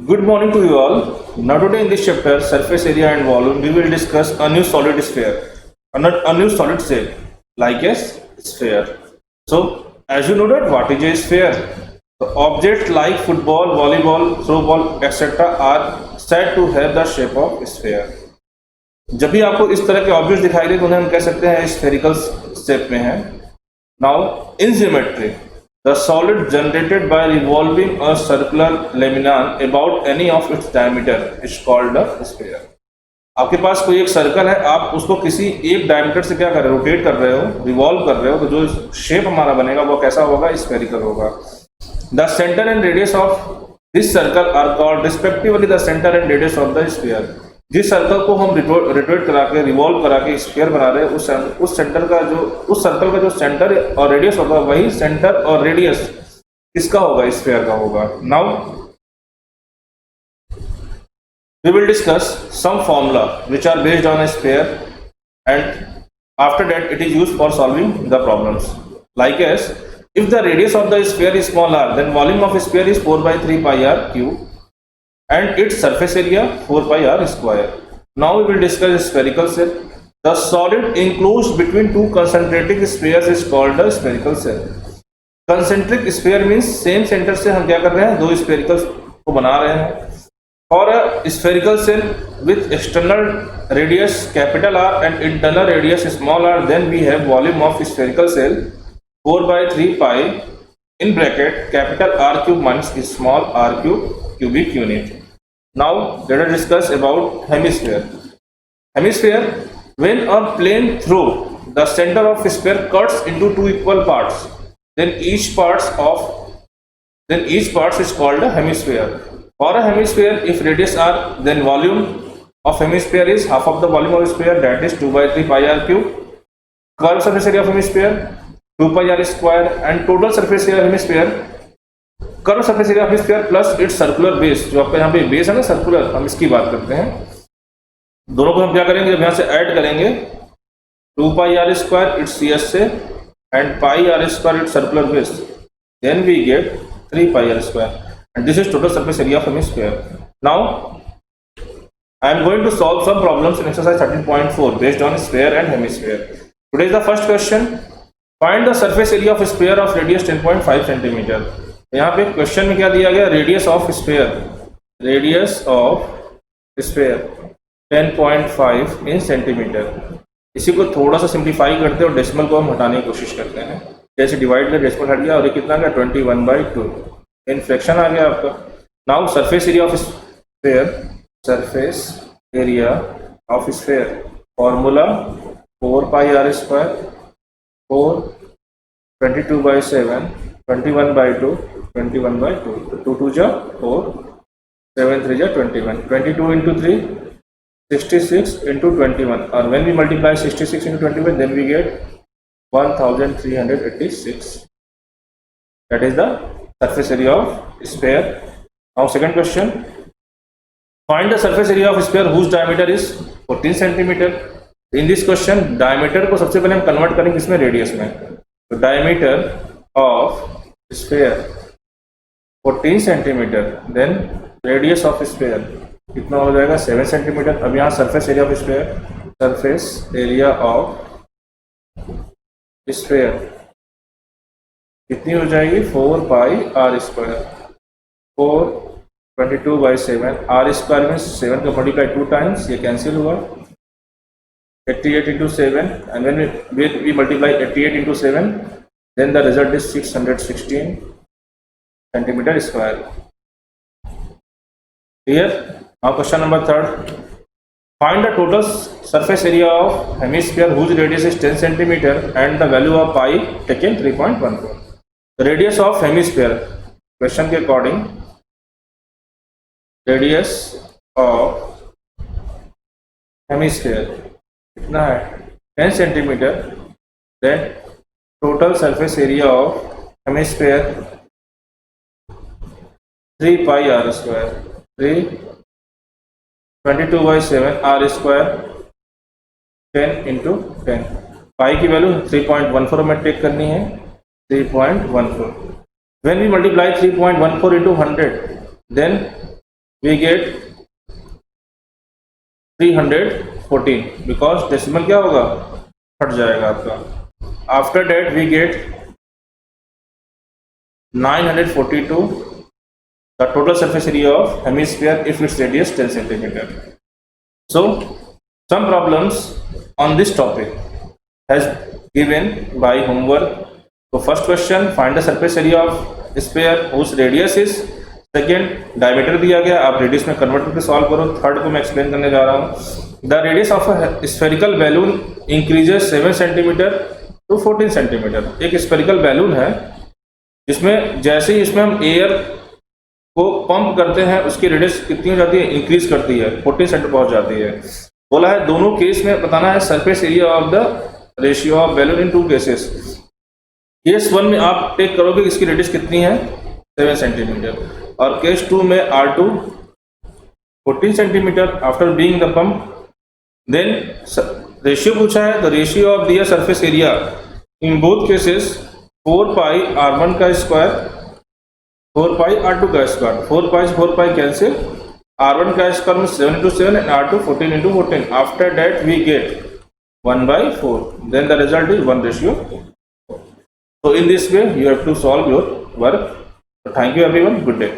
Good morning to you all. Now today in this chapter, surface area and volume, we will discuss a new solid sphere, a new solid shape, like a sphere. So, as you know that what is a sphere? The objects like football, volleyball, throw ball, etc. are said to have the shape of sphere. जब भी आपको इस तरह के object दिखाई दे तो उन्हें हम कह सकते हैं स्फेरिकल शेप में है. Now, in geometry, the solid generated by revolving a circular laminan about any of its diameter is called a sphere. आपके पास कोई एक सर्कल है, आप उसको किसी एक डायमीटर से क्या कर रहे हो, रोटेट कर रहे हो, रिवॉल्व कर रहे हो, तो जो शेप हमारा बनेगा वो कैसा होगा, स्फेरिकल होगा. The centre and radius of this circle are called respectively the centre and radius of the sphere. जिस सर्कल को हम रोटेट करा के रिवॉल्व करा के स्फीयर बना रहे हैं, उस सर्कल का जो सेंटर और रेडियस होगा वही सेंटर और रेडियस किसका होगा, स्फीयर का होगा. Now we will discuss some formula which are based on a sphere, and after that it is used for solving the problems. Like as if the radius of the sphere is small r, then volume of a sphere is 4 by 3 pi r cube and its surface area 4 pi r square. Now we will discuss spherical cell. The solid enclosed between two concentric spheres is called a spherical cell. Concentric sphere means same center से हम क्या कर रहे हैं, दो spherical को बना रहे हैं. For a spherical cell with external radius capital R and internal radius small r, then we have volume of spherical cell 4 by 3 pi in bracket capital R cube minus small r cube cubic unit. Now let us discuss about hemisphere. Hemisphere, when a plane through the center of sphere cuts into two equal parts, then each part is called a hemisphere. For a hemisphere, if radius r, then volume of hemisphere is half of the volume of sphere, that is 2 by 3 pi r cube. Curved surface area of hemisphere 2 pi r square, and total surface area of hemisphere, curved surface area of hemisphere plus its circular base. जो आपका यहाँ पे base है ना circular, हम इसकी बात करते हैं. दोनों को हम क्या करेंगे, जब यहाँ से ऐड करेंगे 2 pi r square its CS से and pi r square its circular base, then we get 3 pi r square. And this is total surface area of hemisphere. Now I am going to solve some problems in exercise 13.4 based on sphere and hemisphere. Today is the first question. Find the surface area of sphere of radius 10.5 centimeter. यहाँ पे question में क्या दिया गया, radius of sphere 10.5 in centimetre. इसी को थोड़ा सा सिंप्लीफाई करते हैं और डेसिमल को हम हटाने की कोशिश करते हैं. जैसे डिवाइड कर डेसिमल हट गया और ये कितना गया 21/2 इन फ्रैक्शन आ गया आपका. Now surface area of sphere formula 4 pi r square 4 22/7 21/2 21/2 2 2 जा 4 7 3 जा 21 22 into 3 66 into 21, or when we multiply 66 into 21 then we get 1386. That is the surface area of sphere. Now second question, find the surface area of sphere whose diameter is 14 centimeter. In this question diameter को सबसे पहले हम convert करेंगे इसमें radius में. तो diameter of sphere 14 centimeter, then radius of sphere कितना हो जाएगा 7 centimeter. अब यहाँ surface area of sphere कितनी हो जाएगी 4 pi r square 4 22/7 r square में 7 का मल्टीप्लाई 2 टाइम्स, ये कैंसिल हुआ 88 into 7, and when we multiply 88 into 7 then the result is 616 centimeter square. Here now question number 3rd, find the total surface area of hemisphere whose radius is 10 centimeter and the value of pi taken 3.14. Radius of hemisphere, question के according radius of hemisphere कितना है 10 centimetre, then total surface area of hemisphere 3 pi r square 3 22/7 r square 10 into 10. पाई की value 3.14 में take करनी है 3.14. When we multiply 3.14 into 100, then we get 314 because decimal क्या होगा, हट जाएगा आपका. After that we get 942 the total surface area of hemisphere if its radius 10 centimeter. So some problems on this topic has given by homework. So first question, find the surface area of sphere whose radius is. Second diameter दिया गया, आप radius में convert करके solve करो. Third को मैं explain करने जा रहा हूँ. The radius of a spherical balloon increases 7 centimetre to 14 centimetre. एक स्फेरिकल बैलून है जिसमें जैसे ही इसमें हम एयर को पंप करते हैं उसकी रेडियस कितनी हो जाती है, इंक्रीज करती है, 14 सेंटीमीटर पहुंच जाती है. बोला है दोनों केस में बताना है surface area of the ratio of balloon in two cases. Case 1 में आप टेक करोगे इसकी रेडियस कितनी है, 7 सेंटीमीटर, और केस 2 में R2 14 centimetre after being the pump. Then ratio पूछा है, the ratio of their surface area in both cases 4 pi R1 का स्क्वायर 4 पाई R2 का स्क्वायर. 4 पाई से 4 पाई कैंसिल, R1 का स्क्वायर में 7 into 7 and R2 14 into 14. After that we get 1/4. Then the result is 1:4. So in this way you have to solve your work. Thank you everyone. Good day.